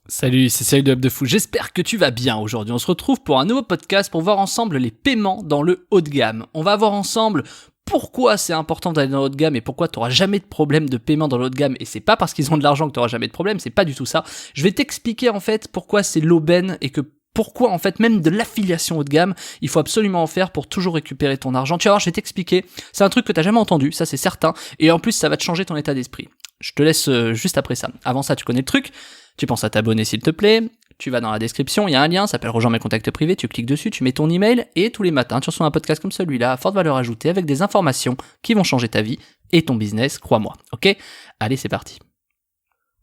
Salut, c'est Cyril de Hub de Fou, j'espère que tu vas bien aujourd'hui. On se retrouve pour un nouveau podcast pour voir ensemble les paiements dans le haut de gamme. On va voir ensemble pourquoi c'est important d'aller dans le haut de gamme et pourquoi tu n'auras jamais de problème de paiement dans le haut de gamme. Et c'est pas parce qu'ils ont de l'argent que tu n'auras jamais de problème, c'est pas du tout ça. Je vais t'expliquer en fait pourquoi c'est l'aubaine et que pourquoi en fait même de l'affiliation haut de gamme, il faut absolument en faire pour toujours récupérer ton argent. Tu vas voir, je vais t'expliquer, c'est un truc que tu n'as jamais entendu, ça c'est certain, et en plus ça va te changer ton état d'esprit. Je te laisse juste après ça. Avant ça, tu connais le truc. Tu penses à t'abonner s'il te plaît, tu vas dans la description, il y a un lien, ça s'appelle Rejoins mes contacts privés, tu cliques dessus, tu mets ton email et tous les matins tu reçois un podcast comme celui-là à forte valeur ajoutée avec des informations qui vont changer ta vie et ton business, crois-moi, ok ? Allez, c'est parti.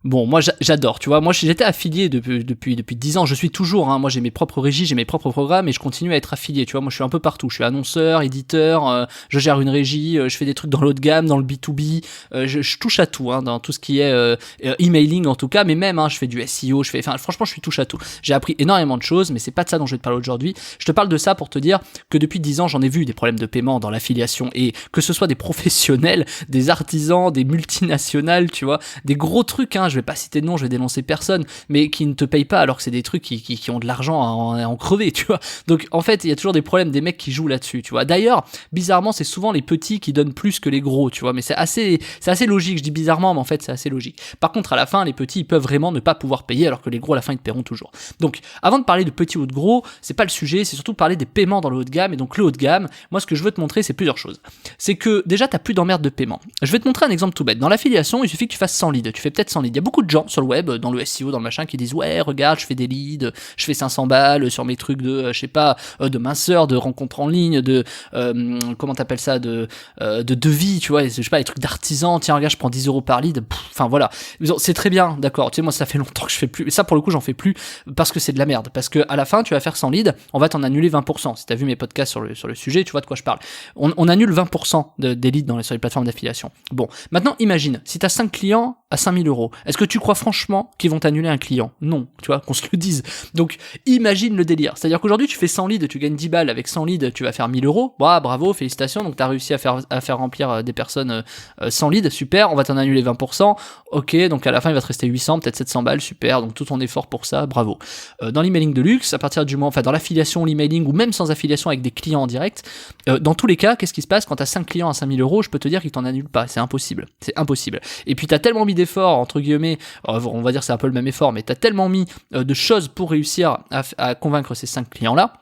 Bon, moi j'adore, tu vois, moi j'étais affilié depuis 10 ans, je suis toujours, moi j'ai mes propres régies, j'ai mes propres programmes et je continue à être affilié, tu vois, moi je suis un peu partout, je suis annonceur, éditeur, je gère une régie, je fais des trucs dans le haut de gamme, dans le B2B, je touche à tout, dans tout ce qui est emailing en tout cas, mais même je fais du SEO, franchement je suis touche à tout. J'ai appris énormément de choses, mais c'est pas de ça dont je vais te parler aujourd'hui. Je te parle de ça pour te dire que depuis 10 ans j'en ai vu des problèmes de paiement dans l'affiliation et que ce soit des professionnels, des artisans, des multinationales, tu vois, des gros trucs, je vais pas citer de nom, je vais dénoncer personne, mais qui ne te payent pas alors que c'est des trucs qui ont de l'argent à en crever, tu vois. Donc en fait, il y a toujours des problèmes des mecs qui jouent là-dessus, tu vois. D'ailleurs, bizarrement, c'est souvent les petits qui donnent plus que les gros, tu vois, mais c'est assez logique, je dis bizarrement, mais en fait, c'est assez logique. Par contre, à la fin, les petits, ils peuvent vraiment ne pas pouvoir payer alors que les gros, à la fin, ils te paieront toujours. Donc, avant de parler de petits ou de gros, c'est pas le sujet, c'est surtout parler des paiements dans le haut de gamme. Et donc, le haut de gamme, moi, ce que je veux te montrer, c'est plusieurs choses. C'est que déjà, t'as plus d'emmerde de paiement. Je vais te montrer un exemple tout bête. Dans l'affiliation, il suffit que tu fasses 100 leads. Tu fais peut-être 100 leads. Il y a beaucoup de gens sur le web, dans le SEO, dans le machin, qui disent ouais, regarde, je fais des leads, je fais 500 balles sur mes trucs de, de minceur, de rencontres en ligne, de, comment t'appelles ça, de devis, tu vois, je sais pas, les trucs d'artisan, tiens, regarde, je prends 10 € par lead, enfin voilà. C'est très bien, d'accord, tu sais, moi, ça fait longtemps que je fais plus, ça, pour le coup, j'en fais plus, parce que c'est de la merde, parce que à la fin, tu vas faire 100 leads, on va t'en annuler 20%. Si t'as vu mes podcasts sur le sujet, tu vois de quoi je parle. On annule 20% des leads sur les plateformes d'affiliation. Bon, maintenant, imagine, si t'as 5 clients à 5 000 €, est-ce que tu crois franchement qu'ils vont t'annuler un client? Non, tu vois, qu'on se le dise. Donc, imagine le délire. C'est-à-dire qu'aujourd'hui, tu fais 100 leads, tu gagnes 10 balles, avec 100 leads, tu vas faire 1 000 €. Bah, bravo, félicitations, donc t'as réussi à faire remplir des personnes 100 leads, super, on va t'en annuler 20%. Ok, donc à la fin, il va te rester 800, peut-être 700 balles, super, donc tout ton effort pour ça, bravo. Dans l'emailing de luxe, à partir du moment, dans l'affiliation, l'emailing, ou même sans affiliation avec des clients en direct, dans tous les cas, qu'est-ce qui se passe quand t'as 5 clients à 5 000 €? Je peux te dire qu'ils t'en annulent pas, c'est impossible. Et puis t'as tellement mis d'efforts, entre guillemets, on va dire c'est un peu le même effort, mais t'as tellement mis de choses pour réussir à convaincre ces 5 clients-là,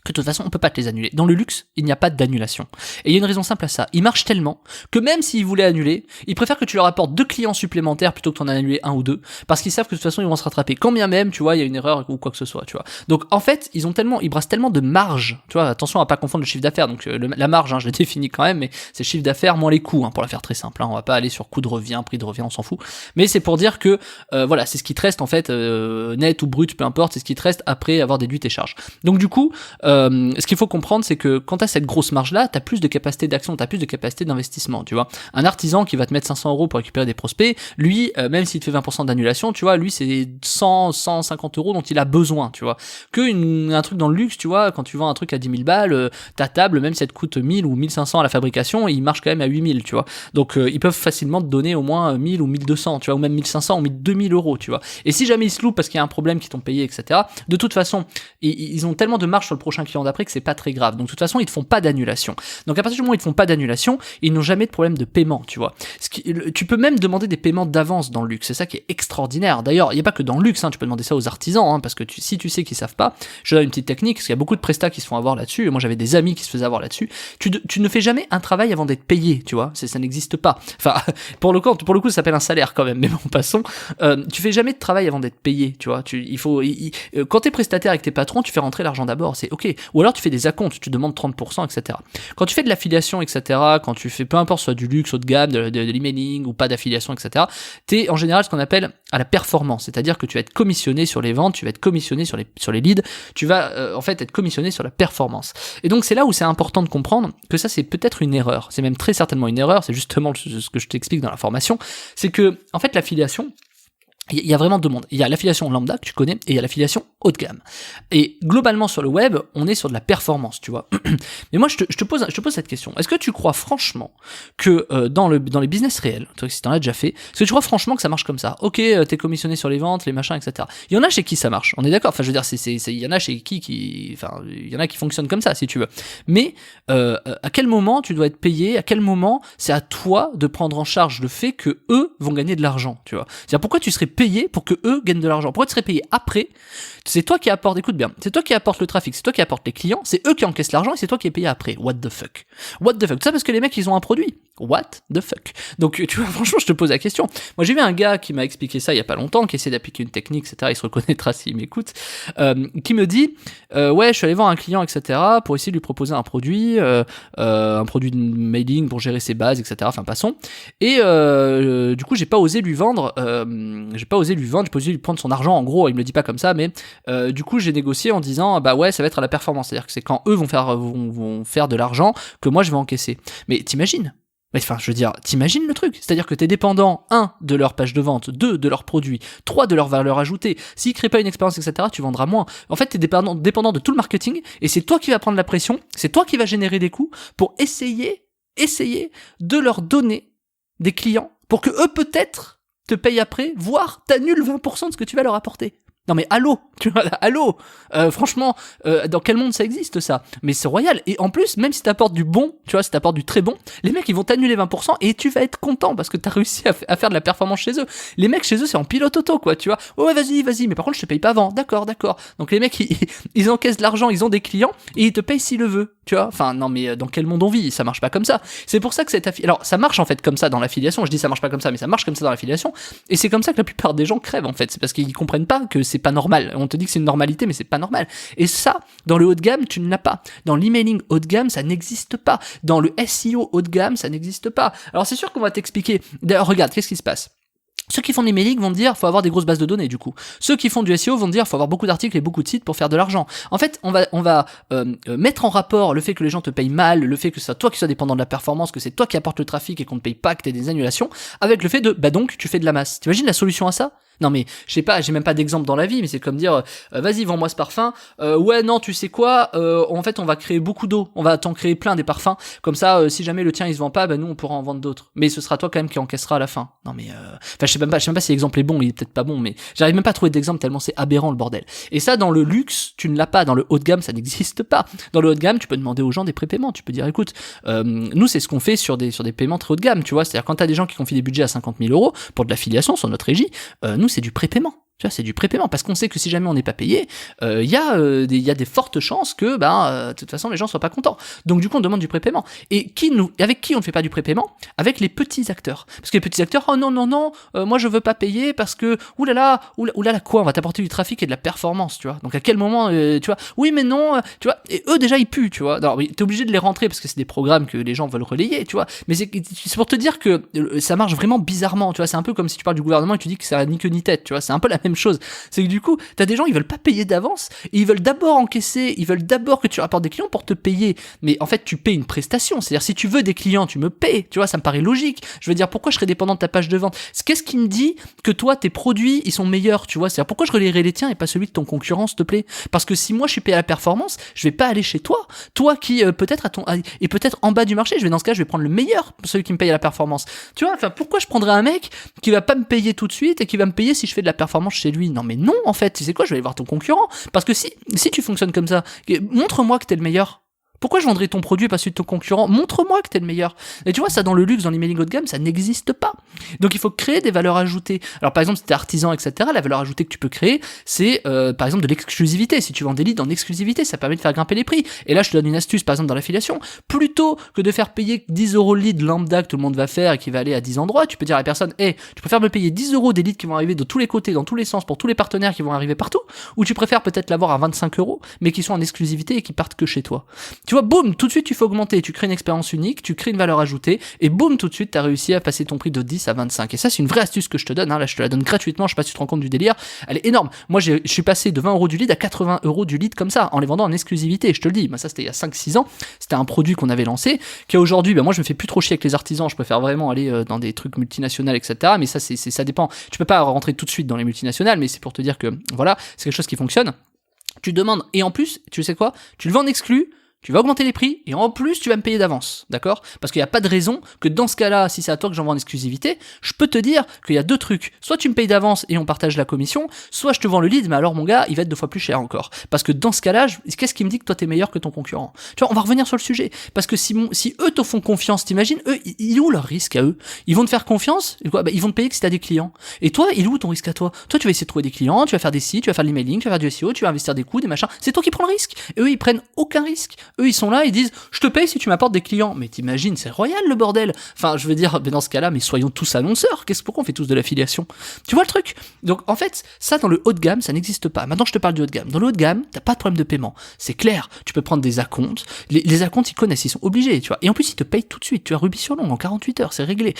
que de toute façon, on peut pas te les annuler. Dans le luxe, il n'y a pas d'annulation. Et il y a une raison simple à ça. Ils marchent tellement que même s'ils voulaient annuler, ils préfèrent que tu leur apportes 2 clients supplémentaires plutôt que t'en annuler 1 ou 2, parce qu'ils savent que de toute façon, ils vont se rattraper. Quand bien même, tu vois, il y a une erreur ou quoi que ce soit, tu vois. Donc, en fait, ils brassent tellement de marge, tu vois, attention à pas confondre le chiffre d'affaires. Donc, la marge, je l'ai définie quand même, mais c'est le chiffre d'affaires moins les coûts, pour la faire très simple, on va pas aller sur coût de revient, prix de revient, on s'en fout. Mais c'est pour dire que, voilà, c'est ce qui te reste, en fait, net ou brut, peu importe, c'est ce qui te reste après avoir déduit tes charges. Donc, du coup, ce qu'il faut comprendre, c'est que quand t'as cette grosse marge-là, t'as plus de capacité d'action, t'as plus de capacité d'investissement, tu vois. Un artisan qui va te mettre 500 € pour récupérer des prospects, lui, même s'il te fait 20% d'annulation, tu vois, lui, c'est 150 € dont il a besoin, tu vois. Un truc dans le luxe, tu vois, quand tu vends un truc à 10 000 balles, ta table, même si elle te coûte 1000 ou 1500 à la fabrication, il marche quand même à 8000, tu vois. Donc, ils peuvent facilement te donner au moins 1000 ou 1200, tu vois, ou même 1500 ou 2000 €, tu vois. Et si jamais ils se loupent parce qu'il y a un problème qu'ils t'ont payé, etc., de toute façon, ils ont tellement de marge sur le prochain client d'après que c'est pas très grave. Donc de toute façon, ils te font pas d'annulation. Donc à partir du moment où ils te font pas d'annulation, ils n'ont jamais de problème de paiement, tu vois. Tu peux même demander des paiements d'avance dans le luxe, c'est ça qui est extraordinaire. D'ailleurs, il y a pas que dans le luxe, tu peux demander ça aux artisans, parce que si tu sais qu'ils savent pas, je donne une petite technique, parce qu'il y a beaucoup de prestats qui se font avoir là-dessus, et moi j'avais des amis qui se faisaient avoir là-dessus. Tu ne fais jamais un travail avant d'être payé, tu vois, ça n'existe pas. Enfin, pour le coup, ça s'appelle un salaire quand même, mais bon, passons. Tu fais jamais de travail avant d'être payé, tu vois. Quand t'es prestataire avec tes patrons, tu fais rentrer l'argent d'abord, c'est ok. Ou alors tu fais des acomptes, tu demandes 30%, etc. Quand tu fais de l'affiliation, etc., quand tu fais peu importe, soit du luxe, haut de gamme, de l'emailing ou pas d'affiliation, etc., t'es en général ce qu'on appelle à la performance, c'est-à-dire que tu vas être commissionné sur les ventes, tu vas être commissionné sur les leads, tu vas en fait être commissionné sur la performance. Et donc c'est là où c'est important de comprendre que ça c'est peut-être une erreur, c'est même très certainement une erreur, c'est justement ce que je t'explique dans la formation, c'est que en fait l'affiliation, il y a vraiment deux mondes. Il y a l'affiliation lambda que tu connais et il y a l'affiliation haut de gamme. Et globalement sur le web, on est sur de la performance, tu vois. Mais moi, je te pose cette question. Est-ce que tu crois franchement que dans les business réels, toi, si t'en as déjà fait, est-ce que tu crois franchement que ça marche comme ça? Ok, t'es commissionné sur les ventes, les machins, etc. Il y en a chez qui ça marche, on est d'accord. Enfin, je veux dire, il y en a chez enfin, il y en a qui fonctionnent comme ça, si tu veux. Mais à quel moment tu dois être payé? À quel moment c'est à toi de prendre en charge le fait que eux vont gagner de l'argent, tu vois? C'est-à-dire, pourquoi tu serais payé pour que eux gagnent de l'argent? Pourquoi tu serais payé après? C'est toi qui apporte, écoute bien, c'est toi qui apporte le trafic, c'est toi qui apporte les clients, c'est eux qui encaissent l'argent et c'est toi qui es payé après. What the fuck? What the fuck? Tout ça parce que les mecs, ils ont un produit. What the fuck? Donc, tu vois, franchement, je te pose la question. Moi, j'ai vu un gars qui m'a expliqué ça il y a pas longtemps, qui essaie d'appliquer une technique, etc. Il se reconnaîtra s'il m'écoute, qui me dit, ouais, je suis allé voir un client, etc. pour essayer de lui proposer un produit de mailing pour gérer ses bases, etc. Enfin, passons. Et du coup, j'ai pas osé lui vendre, j'ai pas osé lui prendre son argent. En gros, il me le dit pas comme ça, mais du coup, j'ai négocié en disant, bah ouais, ça va être à la performance. C'est-à-dire que c'est quand eux vont faire de l'argent que moi je vais encaisser. Mais t'imagines? Enfin, je veux dire, t'imagines le truc? C'est-à-dire que t'es dépendant, 1, de leur page de vente, 2, de leurs produits, 3, de leur valeur ajoutée. S'ils créent pas une expérience, etc., tu vendras moins. En fait, t'es dépendant de tout le marketing, et c'est toi qui vas prendre la pression, c'est toi qui vas générer des coûts pour essayer de leur donner des clients pour que eux, peut-être, te payent après, voire t'annules 20% de ce que tu vas leur apporter. Non mais allô, tu vois, allô, franchement, dans quel monde ça existe ça? Mais c'est royal, et en plus, même si t'apportes du bon, tu vois, si t'apportes du très bon, les mecs ils vont t'annuler 20% et tu vas être content parce que t'as réussi à faire de la performance chez eux. Les mecs chez eux c'est en pilote auto quoi, tu vois, ouais vas-y, mais par contre je te paye pas avant, d'accord. Donc les mecs ils encaissent de l'argent, ils ont des clients et ils te payent s'ils le veulent. Tu vois, enfin non mais dans quel monde on vit? Ça marche pas comme ça. C'est pour ça que alors ça marche en fait comme ça dans l'affiliation. Je dis ça marche pas comme ça, mais ça marche comme ça dans l'affiliation. Et c'est comme ça que la plupart des gens crèvent en fait. C'est parce qu'ils comprennent pas que c'est pas normal. On te dit que c'est une normalité, mais c'est pas normal. Et ça, dans le haut de gamme, tu ne l'as pas. Dans l'emailing haut de gamme, ça n'existe pas. Dans le SEO haut de gamme, ça n'existe pas. Alors c'est sûr qu'on va t'expliquer. D'ailleurs, regarde, qu'est-ce qui se passe? Ceux qui font de l'emailing vont te dire faut avoir des grosses bases de données du coup. Ceux qui font du SEO vont te dire faut avoir beaucoup d'articles et beaucoup de sites pour faire de l'argent. En fait, on va mettre en rapport le fait que les gens te payent mal, le fait que c'est toi qui sois dépendant de la performance, que c'est toi qui apporte le trafic et qu'on ne paye pas, que t'aies des annulations, avec le fait de bah donc tu fais de la masse. T'imagines la solution à ça? Non mais je sais pas, j'ai même pas d'exemple dans la vie, mais c'est comme dire vas-y vends-moi ce parfum. Ouais non tu sais quoi, en fait on va créer beaucoup d'eau, on va t'en créer plein des parfums. Comme ça si jamais le tien il se vend pas, bah nous on pourra en vendre d'autres. Mais ce sera toi quand même qui encaissera à la fin. Non mais enfin je sais même pas si l'exemple est bon, il est peut-être pas bon, mais j'arrive même pas à trouver d'exemple tellement c'est aberrant le bordel. Et ça dans le luxe tu ne l'as pas, dans le haut de gamme ça n'existe pas. Dans le haut de gamme tu peux demander aux gens des prépaiements, tu peux dire écoute nous c'est ce qu'on fait sur des paiements très haut de gamme, tu vois, c'est-à-dire quand t'as des gens qui confient des budgets à 50 000 euros pour de l'affiliation sur notre régie, nous c'est du prépaiement. Tu vois, c'est du prépaiement parce qu'on sait que si jamais on n'est pas payé, il y a des fortes chances que, de toute façon, les gens soient pas contents. Donc du coup, on demande du prépaiement. Et avec qui on ne fait pas du prépaiement? Avec les petits acteurs. Parce que les petits acteurs, oh non, moi je veux pas payer parce que, oulala, quoi, on va t'apporter du trafic et de la performance, tu vois. Donc à quel moment, tu vois, oui mais non, tu vois. Et eux déjà ils puent, tu vois. Alors t'es obligé de les rentrer parce que c'est des programmes que les gens veulent relayer, tu vois. Mais c'est pour te dire que ça marche vraiment bizarrement, tu vois. C'est un peu comme si tu parles du gouvernement et tu dis que ça a ni queue ni tête, tu vois. C'est un peu la même chose. C'est que du coup, t'as des gens, ils veulent pas payer d'avance, et ils veulent d'abord encaisser, ils veulent d'abord que tu rapportes des clients pour te payer. Mais en fait, tu payes une prestation. C'est-à-dire, si tu veux des clients, tu me payes. Tu vois, ça me paraît logique. Je veux dire, pourquoi je serais dépendant de ta page de vente? Qu'est-ce qui me dit que toi, tes produits, ils sont meilleurs, tu vois? C'est-à-dire, pourquoi je relayerais les tiens et pas celui de ton concurrent, s'il te plaît? Parce que si moi, je suis payé à la performance, je vais pas aller chez toi. Toi qui, peut-être est peut-être en bas du marché, dans ce cas, je vais prendre le meilleur, celui qui me paye à la performance. Tu vois, enfin, pourquoi je prendrais un mec qui va pas me payer tout de suite et qui va me payer si je fais de la performance chez lui? Non mais non en fait, tu sais quoi, je vais aller voir ton concurrent, parce que si tu fonctionnes comme ça, montre-moi que t'es le meilleur. Pourquoi je vendrais ton produit et pas celui de ton concurrent? Montre-moi que t'es le meilleur. Et tu vois, ça dans le luxe, dans l'emailing haut de gamme, ça n'existe pas. Donc il faut créer des valeurs ajoutées. Alors par exemple, si t'es artisan, etc., la valeur ajoutée que tu peux créer, c'est par exemple de l'exclusivité. Si tu vends des leads en exclusivité, ça permet de faire grimper les prix. Et là, je te donne une astuce, par exemple dans l'affiliation. Plutôt que de faire payer 10 € le lead lambda que tout le monde va faire et qui va aller à 10 endroits, tu peux dire à la personne, hey, tu préfères me payer 10 € des leads qui vont arriver de tous les côtés, dans tous les sens, pour tous les partenaires qui vont arriver partout, ou tu préfères peut-être l'avoir à 25 €, mais qui sont en exclusivité et qui partent que chez toi. Tu vois, boum, tout de suite tu fais augmenter, tu crées une expérience unique, tu crées une valeur ajoutée, et boum, tout de suite t'as réussi à passer ton prix de 10 à 25. Et ça, c'est une vraie astuce que je te donne, hein. Là je te la donne gratuitement, je sais pas si tu te rends compte du délire, elle est énorme. Moi je suis passé de 20 € du lead à 80 € du lead comme ça, en les vendant en exclusivité, je te le dis. Moi ça c'était il y a 5-6 ans, c'était un produit qu'on avait lancé, qui aujourd'hui, moi je me fais plus trop chier avec les artisans, je préfère vraiment aller dans des trucs multinationales, etc. Mais ça dépend, tu peux pas rentrer tout de suite dans les multinationales, mais c'est pour te dire que voilà, c'est quelque chose qui fonctionne. tu demandes, et en plus, tu sais quoi, tu le vends en exclu, tu vas augmenter les prix, et en plus, tu vas me payer d'avance, d'accord? Parce qu'il n'y a pas de raison que dans ce cas-là, si c'est à toi que j'en vends en exclusivité, je peux te dire qu'il y a deux trucs. Soit tu me payes d'avance et on partage la commission, soit je te vends le lead, mais alors mon gars, il va être 2 fois plus cher encore. Parce que dans ce cas-là, qu'est-ce qui me dit que toi t'es meilleur que ton concurrent? Tu vois, on va revenir sur le sujet. Parce que si eux te font confiance, t'imagines, eux, il est où leur risque à eux? Ils vont te faire confiance, et quoi? Bah, ils vont te payer que si t'as des clients. Et toi, il est où ton risque à toi? Toi, tu vas essayer de trouver des clients, tu vas faire des sites, tu vas faire de l'emailing, tu vas faire du SEO, tu vas investir des coûts, des machins. C'est toi qui prends le risque. Et eux, ils prennent aucun risque. Eux, ils sont là, ils disent, je te paye si tu m'apportes des clients. Mais t'imagines, c'est royal le bordel. Enfin, je veux dire, mais dans ce cas-là, mais soyons tous annonceurs. Pourquoi on fait tous de l'affiliation? Tu vois le truc? Donc en fait, ça dans le haut de gamme, ça n'existe pas. Maintenant, je te parle du haut de gamme. Dans le haut de gamme, t'as pas de problème de paiement. C'est clair. Tu peux prendre des acomptes. Les acomptes, ils connaissent, ils sont obligés, tu vois. Et en plus, ils te payent tout de suite. Tu as Ruby sur Long en 48 heures, c'est réglé.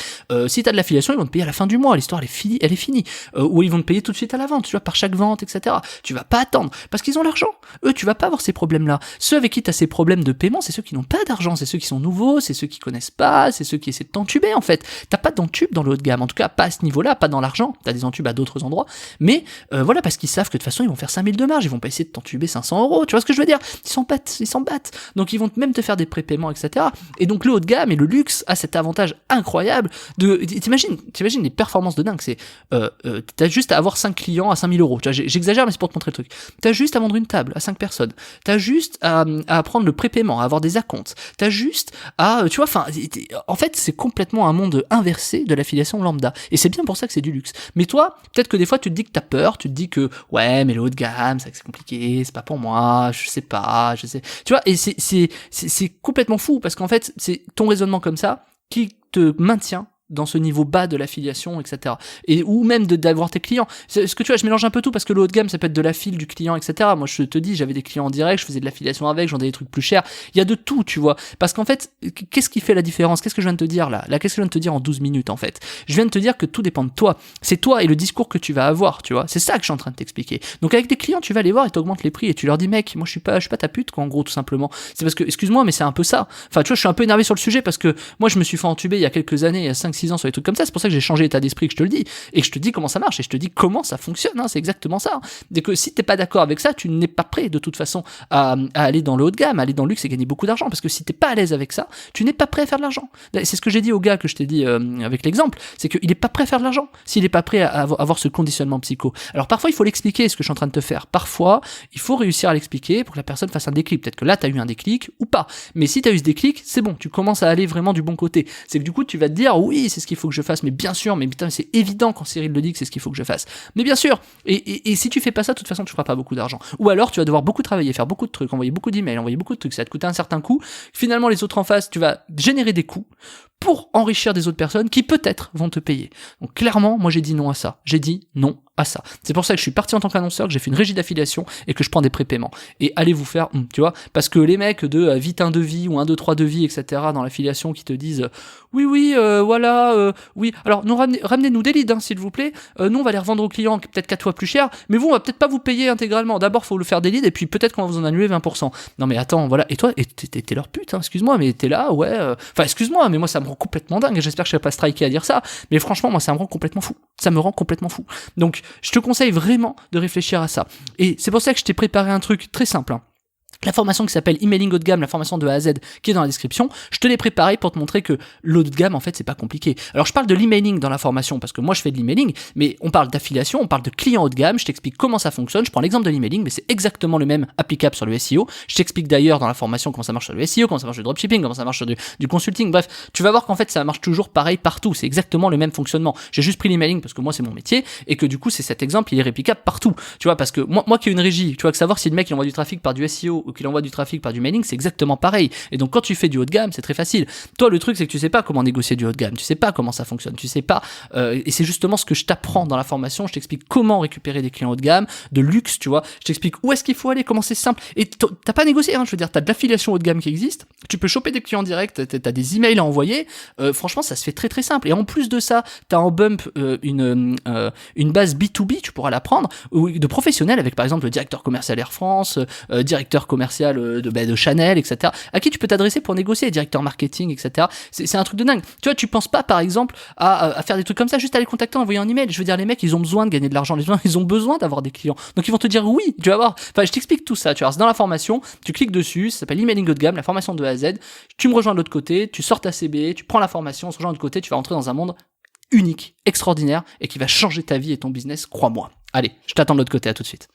Si t'as de l'affiliation, ils vont te payer à la fin du mois. L'histoire, elle est finie. Ou ils vont te payer tout de suite à la vente, tu vois, par chaque vente, etc. Tu vas pas attendre parce qu'ils ont l'argent. Eux, tu vas pas avoir ces problèmes-là. Ceux avec qui t'as ces problèmes de paiement, c'est ceux qui n'ont pas d'argent, c'est ceux qui sont nouveaux, c'est ceux qui connaissent pas, c'est ceux qui essaient de t'entuber en fait. T'as pas d'entube dans le haut de gamme, en tout cas pas à ce niveau-là, pas dans l'argent, t'as des entubes à d'autres endroits, mais voilà, parce qu'ils savent que de toute façon ils vont faire 5000 de marge, ils vont pas essayer de t'entuber 500 €, tu vois ce que je veux dire? Ils s'en battent, donc ils vont même te faire des prépaiements, etc. Et donc le haut de gamme et le luxe a cet avantage incroyable de, t'imagines les performances de dingue, c'est t'as juste à avoir 5 clients à 5000 €, tu vois, j'exagère mais c'est pour te montrer le truc, t'as juste à vendre une table à 5 personnes, t'as juste à prendre le prépaiement, à avoir des acomptes, t'as juste à, tu vois, enfin, en fait, c'est complètement un monde inversé de l'affiliation lambda. Et c'est bien pour ça que c'est du luxe. Mais toi, peut-être que des fois, tu te dis que t'as peur, tu te dis que, ouais, mais le haut de gamme, c'est compliqué, c'est pas pour moi, je sais pas, tu vois, et c'est complètement fou, parce qu'en fait, c'est ton raisonnement comme ça qui te maintient dans ce niveau bas de l'affiliation, etc. Et ou même d'avoir tes clients. Ce que tu vois, je mélange un peu tout parce que le haut de gamme, ça peut être de la file, du client, etc. Moi, je te dis, j'avais des clients en direct, je faisais de l'affiliation avec, j'en vendais des trucs plus chers. Il y a de tout, tu vois. Parce qu'en fait, qu'est-ce qui fait la différence? Qu'est-ce que je viens de te dire là? Qu'est-ce que je viens de te dire en 12 minutes, en fait? Je viens de te dire que tout dépend de toi. C'est toi et le discours que tu vas avoir, tu vois. C'est ça que je suis en train de t'expliquer. Donc, avec des clients, tu vas aller voir et t'augmentes les prix et tu leur dis, mec, moi, je suis pas ta pute, quoi, en gros, tout simplement. C'est parce que, excuse-moi, mais c'est un peu ça. Enfin, tu vois, je suis un peu énervé sur le sujet parce que moi, je me suis fait entuber il y a quelques années, il y a 5-6 ans sur des trucs comme ça. C'est pour ça que j'ai changé l'état d'esprit, que je te le dis, et que je te dis comment ça marche, et je te dis comment ça fonctionne, hein, c'est exactement ça. Dès que si t'es pas d'accord avec ça, tu n'es pas prêt de toute façon à aller dans le haut de gamme, à aller dans le luxe et gagner beaucoup d'argent, parce que si t'es pas à l'aise avec ça, tu n'es pas prêt à faire de l'argent. C'est ce que j'ai dit au gars que je t'ai dit avec l'exemple, c'est qu'il est pas prêt à faire de l'argent, s'il est pas prêt à avoir ce conditionnement psycho. Alors parfois il faut l'expliquer, ce que je suis en train de te faire, parfois il faut réussir à l'expliquer pour que la personne fasse un déclic. Peut-être que là t'as eu un déclic ou pas, mais si t'as eu ce déclic, c'est bon, tu commences à aller vraiment du bon côté. C'est que du coup tu vas te dire, oui, c'est ce qu'il faut que je fasse, mais bien sûr, mais putain, c'est évident quand Cyril le dit que c'est ce qu'il faut que je fasse. Mais bien sûr, et si tu fais pas ça, de toute façon, tu feras pas beaucoup d'argent. Ou alors, tu vas devoir beaucoup travailler, faire beaucoup de trucs, envoyer beaucoup d'emails, envoyer beaucoup de trucs, ça va te coûter un certain coût. Finalement, les autres en face, tu vas générer des coûts pour enrichir des autres personnes qui peut-être vont te payer. Donc clairement, moi j'ai dit non à ça. J'ai dit non à ça. C'est pour ça que je suis parti en tant qu'annonceur, que j'ai fait une régie d'affiliation et que je prends des prépaiements. Et allez vous faire, tu vois, parce que les mecs de vite un devis ou 1, 2, 3 devis, etc. dans l'affiliation qui te disent oui, voilà, oui, alors nous ramenez-nous des leads, hein, s'il vous plaît. Nous on va les revendre aux clients peut-être 4 fois plus cher, mais vous on va peut-être pas vous payer intégralement. D'abord faut le faire des leads et puis peut-être qu'on va vous en annuler 20%. Non mais attends, voilà. Et toi, t'es leur pute, hein, excuse-moi, mais t'es là, ouais. Enfin excuse-moi, mais moi ça me rend complètement dingue. Et j'espère que je vais pas striker à dire ça, mais franchement moi ça me rend complètement fou. Ça me rend complètement fou. Donc je te conseille vraiment de réfléchir à ça. Et c'est pour ça que je t'ai préparé un truc très simple, hein. La formation qui s'appelle Emailing haut de gamme, la formation de A à Z qui est dans la description, je te l'ai préparée pour te montrer que l'haut de gamme en fait c'est pas compliqué. Alors je parle de l'emailing dans la formation parce que moi je fais de l'emailing, mais on parle d'affiliation, on parle de clients haut de gamme, je t'explique comment ça fonctionne, je prends l'exemple de l'emailing mais c'est exactement le même applicable sur le SEO, je t'explique d'ailleurs dans la formation comment ça marche sur le SEO, comment ça marche sur le dropshipping, comment ça marche sur du consulting, bref, tu vas voir qu'en fait ça marche toujours pareil partout, c'est exactement le même fonctionnement. J'ai juste pris l'emailing parce que moi c'est mon métier et que du coup c'est cet exemple, il est réplicable partout. Tu vois, parce que moi qui ai une régie, tu vois, que savoir si le mec il envoie du trafic par du SEO ou qu'il envoie du trafic par du mailing, c'est exactement pareil. Et donc quand tu fais du haut de gamme, c'est très facile. Toi, le truc, c'est que tu sais pas comment négocier du haut de gamme, tu sais pas comment ça fonctionne, tu sais pas. Et c'est justement ce que je t'apprends dans la formation. Je t'explique comment récupérer des clients haut de gamme, de luxe, tu vois. Je t'explique où est-ce qu'il faut aller, comment c'est simple. Et t'as pas négocié, hein. Je veux dire, t'as de l'affiliation haut de gamme qui existe. Tu peux choper des clients directs, t'as des emails à envoyer. Franchement, ça se fait très très simple. Et en plus de ça, t'as en bump une base B2B, tu pourras la prendre, de professionnels avec par exemple le directeur commercial Air France, directeur commercial commercial de Chanel, etc. À qui tu peux t'adresser pour négocier, les directeurs marketing, etc. C'est un truc de dingue. Tu vois, tu penses pas, par exemple, à faire des trucs comme ça, juste à les contacter, envoyer un email. Je veux dire, les mecs, ils ont besoin de gagner de l'argent, les gens, ils ont besoin d'avoir des clients. Donc ils vont te dire oui, tu vas voir. Enfin, je t'explique tout ça, tu vois. C'est dans la formation, tu cliques dessus, ça s'appelle l'emailing haut de gamme, la formation de A à Z. Tu me rejoins de l'autre côté, tu sors ta CB, tu prends la formation, on se rejoint de l'autre côté, tu vas rentrer dans un monde unique, extraordinaire, et qui va changer ta vie et ton business, crois-moi. Allez, je t'attends de l'autre côté, à tout de suite.